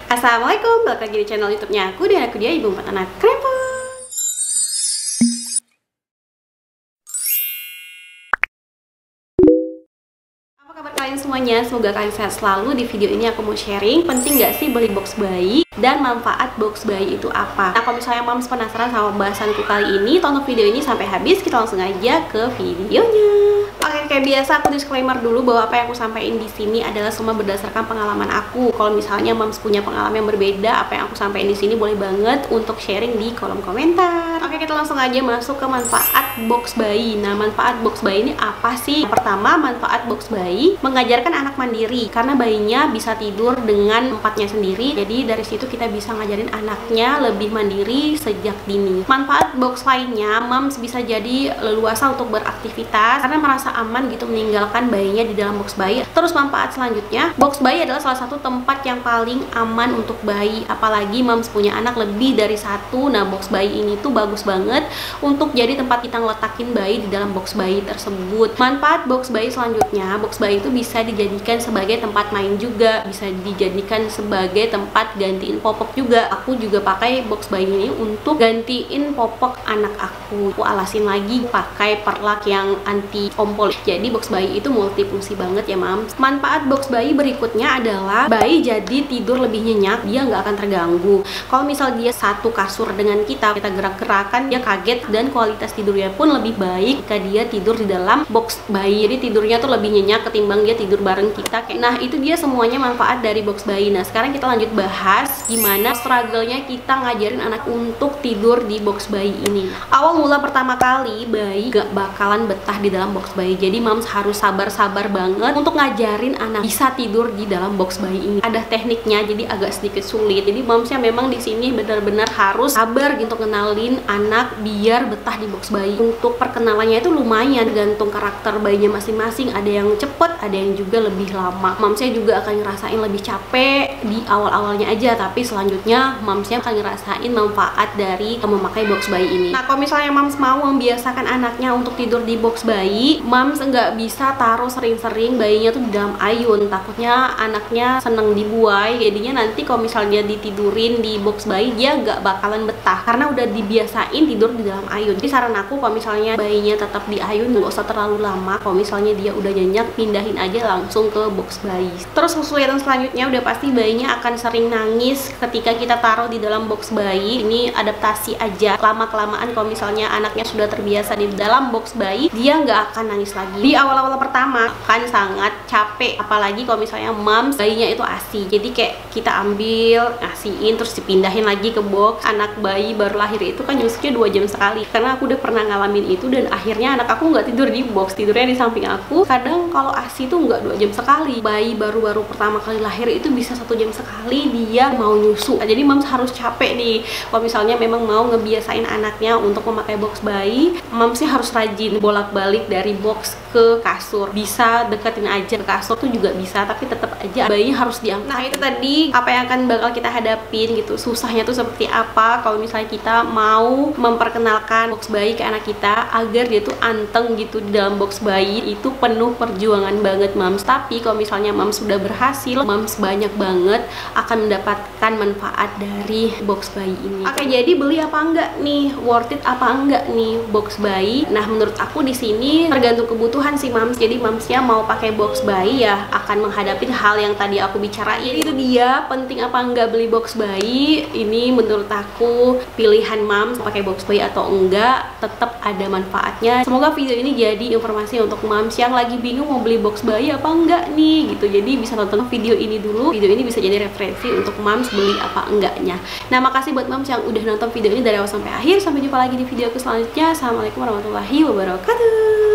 Assalamualaikum, balik lagi di channel YouTube-nya aku dan aku dia ibu empat anak krempel. Apa kabar kalian semuanya? Semoga kalian sehat selalu. Di video ini aku mau sharing penting gak sih beli box bayi dan manfaat box bayi itu apa. Nah, kalau misalnya moms penasaran sama pembahasanku kali ini, tonton video ini sampai habis. Kita langsung aja ke videonya. Oke, kayak biasa aku disclaimer dulu bahwa apa yang aku sampaikan di sini adalah semua berdasarkan pengalaman aku. Kalau misalnya moms punya pengalaman yang berbeda, apa yang aku sampaikan di sini boleh banget untuk sharing di kolom komentar. Oke, kita langsung aja masuk ke manfaat box bayi. Nah, manfaat box bayi ini apa sih? Yang pertama, manfaat box bayi mengajarkan anak mandiri karena bayinya bisa tidur dengan tempatnya sendiri. Jadi dari situ kita bisa ngajarin anaknya lebih mandiri sejak dini. Manfaat box lainnya, moms bisa jadi leluasa untuk beraktivitas karena merasa aman gitu meninggalkan bayinya di dalam box bayi. Terus manfaat selanjutnya, box bayi adalah salah satu tempat yang paling aman untuk bayi. Apalagi moms punya anak lebih dari satu. Nah, box bayi ini tuh bagus banget untuk jadi tempat kita ngeletakin bayi di dalam box bayi tersebut. Manfaat box bayi selanjutnya, box bayi itu bisa dijadikan sebagai tempat main juga, bisa dijadikan sebagai tempat gantiin popok juga. Aku juga pakai box bayi ini untuk gantiin popok anak aku. Aku alasin lagi pakai perlak yang anti ompol. Jadi box bayi itu multifungsi banget ya, Mams. Manfaat box bayi berikutnya adalah bayi jadi tidur lebih nyenyak, dia nggak akan terganggu. Kalau misal dia satu kasur dengan kita gerak-gerakan, dia kaget dan kualitas tidurnya pun lebih baik jika dia tidur di dalam box bayi. Jadi tidurnya tuh lebih nyenyak ketimbang dia tidur bareng kita. Nah, itu dia semuanya manfaat dari box bayi. Nah, sekarang kita lanjut bahas gimana struggle-nya kita ngajarin anak untuk tidur di box bayi ini. Awal mula pertama kali bayi gak bakalan betah di dalam box bayi. Jadi moms harus sabar-sabar banget untuk ngajarin anak bisa tidur di dalam box bayi ini. Ada tekniknya, jadi agak sedikit sulit. Jadi momsnya memang di sini benar-benar harus sabar gitu kenalin anak biar betah di box bayi. Untuk perkenalannya itu lumayan gantung karakter bayinya masing-masing. Ada yang cepet, ada yang juga lebih lama. Momsnya juga akan ngerasain lebih capek di awal-awalnya aja, tapi selanjutnya momsnya akan ngerasain manfaat dari memakai box bayi ini. Nah, kalau misalnya moms mau membiasakan anaknya untuk tidur di box bayi, moms nggak bisa taruh sering-sering bayinya tuh di dalam ayun, takutnya anaknya seneng dibuai. Jadinya nanti kalau misalnya ditidurin di box bayi, dia nggak bakalan betah karena udah dibiasain tidur di dalam ayun. Jadi saran aku kalau misalnya bayinya tetap di ayun, nggak usah terlalu lama. Kalau misalnya dia udah nyenyak, pindahin aja langsung ke box bayi. Terus kesulitan selanjutnya udah pasti bayinya akan sering nangis ketika kita taruh di dalam box bayi. Ini adaptasi aja, lama-kelamaan kalau misalnya anaknya sudah terbiasa di dalam box bayi, dia nggak akan nangis lagi. Di awal-awal pertama kan sangat capek, apalagi kalau misalnya moms bayinya itu ASI. Jadi kayak kita ambil, ngasihin, terus dipindahin lagi ke box. Anak bayi baru lahir itu kan nyusuknya 2 jam sekali. Karena aku udah pernah ngalamin itu dan akhirnya anak aku nggak tidur di box, tidurnya di samping aku. Kadang kalau ASI itu nggak 2 jam sekali. Bayi baru-baru pertama kali lahir itu bisa 1 jam sekali dia mau nyusu. Jadi moms harus capek nih. Kalau misalnya memang mau ngebiasain anaknya untuk memakai box bayi, momsnya harus rajin bolak-balik dari box ke kasur. Bisa deketin aja ke kasur tuh juga bisa, tapi tetap aja bayinya harus diangkat. Nah, itu tadi apa yang akan bakal kita hadapin gitu. Susahnya tuh seperti apa kalau misalnya kita mau memperkenalkan box bayi ke anak kita agar dia tuh anteng gitu di dalam box bayi. Itu penuh perjuangan banget, moms. Tapi kalau misalnya moms sudah berhasil, moms banyak banget akan mendapatkan manfaat dari box bayi ini. Oke, jadi beli apa enggak nih? Worth it apa enggak nih box bayi? Nah, menurut aku di sini tergantung kebutuhan sih, moms. Jadi momsnya mau pakai box bayi ya akan menghadapi hal yang tadi aku bicarain. Jadi itu dia, penting apa enggak beli box bayi. Ini menurut aku pilihan moms pakai box bayi atau enggak, tetap ada manfaatnya. Semoga video ini jadi informasi untuk moms yang lagi bingung mau beli box bayi apa enggak nih gitu. Jadi bisa tonton video ini dulu. Video ini bisa jadi referensi untuk moms beli apa enggaknya. Nah, makasih buat moms yang udah nonton video ini dari awal sampai akhir. Sampai jumpa lagi di videoku selanjutnya. Assalamualaikum warahmatullahi wabarakatuh.